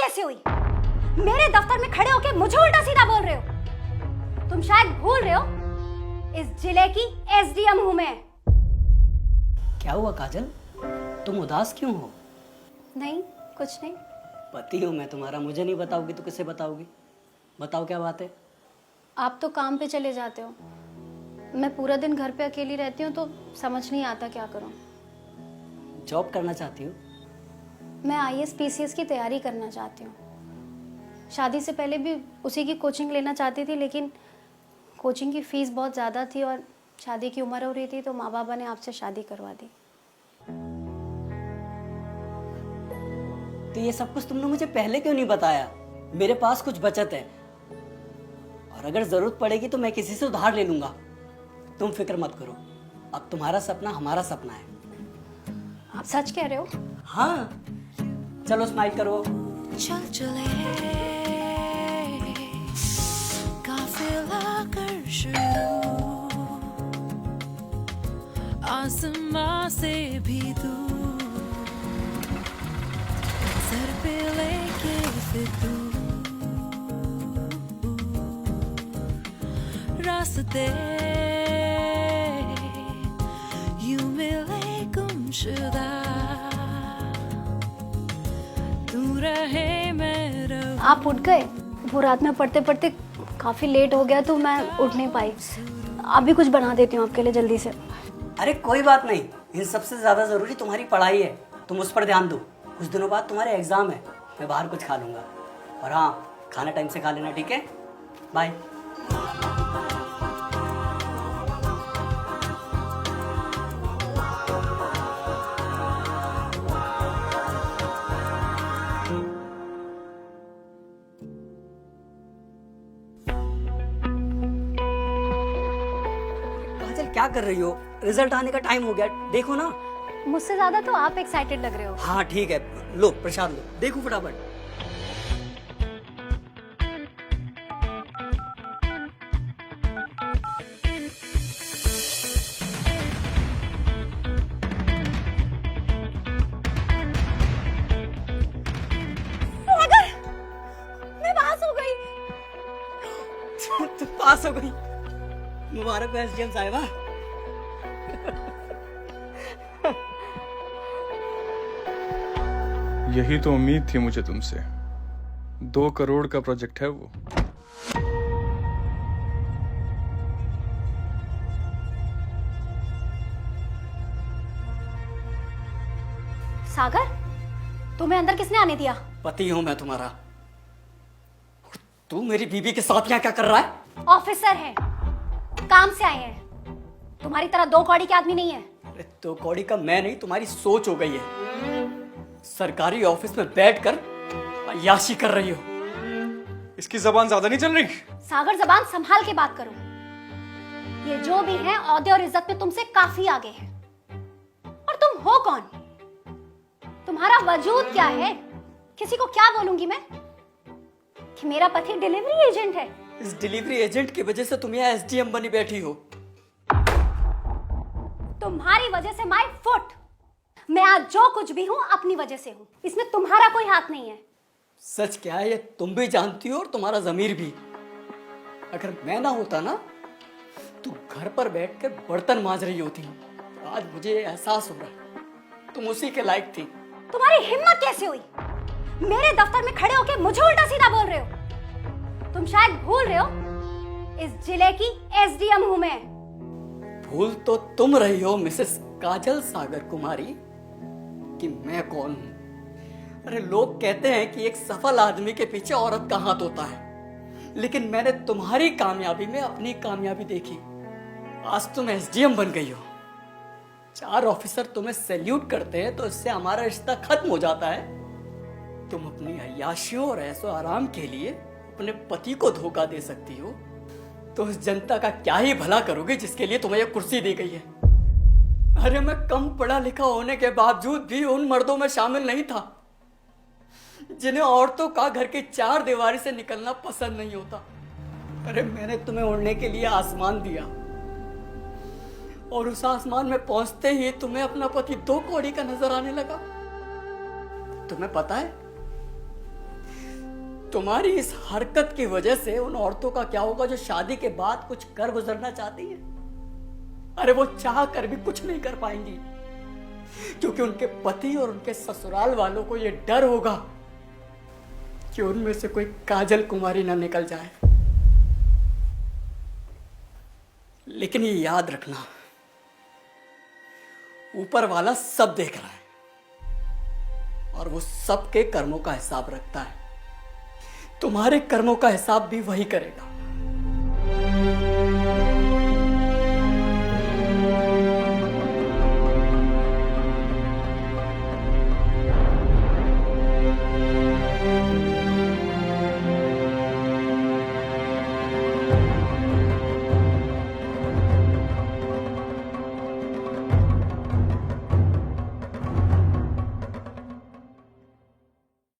कैसे हुई? मेरे दफ्तर में खड़े होके मुझे उल्टा सीधा बोल रहे हो। तुम शायद भूल रहे हो, इस जिले की एसडीएम हूं मैं। क्या हुआ काजल, तुम उदास क्यों हो? नहीं, कुछ नहीं। पति हूँ मैं तुम्हारा, मुझे नहीं बताओगी तो किसे बताओगी? बताओ क्या बात है? आप तो काम पे चले जाते हो, मैं पूरा दिन घर पे अकेली रहती हूँ तो समझ नहीं आता क्या करूँ। जॉब करना चाहती हो? मैं आईएएस पीसीएस की तैयारी करना चाहती हूँ। शादी से पहले भी उसी की कोचिंग लेना चाहती थी, लेकिन कोचिंग की फीस बहुत ज़्यादा थी और शादी की उम्र हो रही थी, तो माँ बाबा ने आपसे शादी करवा दी। तो ये सब कुछ तुमने मुझे पहले क्यों नहीं बताया? मेरे पास कुछ बचत है और अगर जरूरत पड़ेगी तो मैं किसी से उधार ले लूंगा। तुम फिक्र मत करो, अब तुम्हारा सपना हमारा सपना है। आप सच कह रहे हो? हाँ, चलो स्माइल करो। चल चले काफिला कर शुरू, आसमां से भी दूर, सर पे लेके फिर रास्ते यूं मिले गुमशुदा, तू रहे मैं रहूं। आप उठ गए? वो रात में पढ़ते पढ़ते काफ़ी लेट हो गया तो मैं उठ नहीं पाई। अभी कुछ बना देती हूँ आपके लिए जल्दी से। अरे कोई बात नहीं, इन सबसे ज्यादा जरूरी तुम्हारी पढ़ाई है, तुम उस पर ध्यान दो। कुछ दिनों बाद तुम्हारे एग्जाम है, मैं बाहर कुछ खा लूंगा। और हाँ, खाना टाइम से खा लेना, ठीक है? बाय। काजल क्या कर रही हो? रिजल्ट आने का टाइम हो गया, देखो ना। मुझसे ज़्यादा तो आप एक्साइटेड लग रहे हो। हाँ ठीक है, लो प्रसाद लो, देखो फटाफट। मैं पास हो गई। तुम पास हो गई, मुबारक हो एसडीएम साहिबा। यही तो उम्मीद थी मुझे तुमसे। 2 करोड़ का प्रोजेक्ट है वो। सागर, तुम्हें अंदर किसने आने दिया? पति हूं मैं तुम्हारा। और तू मेरी बीवी के साथ यहाँ क्या कर रहा है? ऑफिसर है, काम से आए हैं। तुम्हारी तरह 2 कौड़ी के आदमी नहीं है। अरे तो कौड़ी का मैं नहीं, तुम्हारी सोच हो गई है। सरकारी ऑफिस में बैठकर अय्याशी कर रही हो। इसकी जबान ज्यादा नहीं चल रही? सागर, जबान संभाल के बात करो। ये जो भी है औहदे और इज्जत में तुमसे काफी आगे है। और तुम हो कौन? तुम्हारा वजूद क्या है? किसी को क्या बोलूंगी मैं कि मेरा पति डिलीवरी एजेंट है? इस डिलीवरी एजेंट की वजह से तुम यहाँ एसडीएम बनी बैठी हो। तुम्हारी वजह से माय फुट। मैं आज जो कुछ भी हूं अपनी वजह से हूं, इसमें तुम्हारा कोई हाथ नहीं है। सच क्या है ये तुम भी जानती हो और तुम्हारा जमीर भी। अगर मैं ना होता ना, तू घर पर बैठकर बर्तन मांज रही होती। आज मुझे एहसास हो रहा तुम उसी के लायक थी। तुम्हारी हिम्मत कैसे हुई? मेरे दफ्तर में खड़े होके मुझे उल्टा सीधा बोल रहे हो। तुम शायद भूल रहे हो, इस जिले की एसडीएम हूं मैं। भूल तो तुम रही हो मिसेस काजल सागर कुमारी कि मैं कौन हूं। अरे लोग कहते हैं कि एक सफल आदमी के पीछे औरत का हाथ होता है, लेकिन मैंने तुम्हारी कामयाबी में अपनी कामयाबी देखी। आज तुम एसडीएम बन गई हो। 4 ऑफिसर तुम्हें सैल्यूट करते हैं तो इससे हमारा रिश्ता खत्म हो जाता है। तुम अपनी अय्याशियों और ऐसो आराम के लिए अपने पति को धोखा दे सकती हो, तो उस जनता का क्या ही भला करोगे जिसके लिए तुम्हें यह कुर्सी दी गई है। अरे मैं कम पढ़ा लिखा होने के बावजूद भी उन मर्दों में शामिल नहीं था जिन्हें औरतों का घर की 4 दीवारी से निकलना पसंद नहीं होता। अरे मैंने तुम्हें उड़ने के लिए आसमान दिया और उस आसमान में पहुंचते ही तुम्हें अपना पति 2 कौड़ी का नजर आने लगा। तुम्हें पता है तुम्हारी इस हरकत की वजह से उन औरतों का क्या होगा जो शादी के बाद कुछ कर गुजरना चाहती हैं? अरे वो चाह कर भी कुछ नहीं कर पाएंगी, क्योंकि उनके पति और उनके ससुराल वालों को ये डर होगा कि उनमें से कोई काजल कुमारी ना निकल जाए। लेकिन ये याद रखना, ऊपर वाला सब देख रहा है और वो सबके कर्मों का हिसाब रखता है। तुम्हारे कर्मों का हिसाब भी वही करेगा।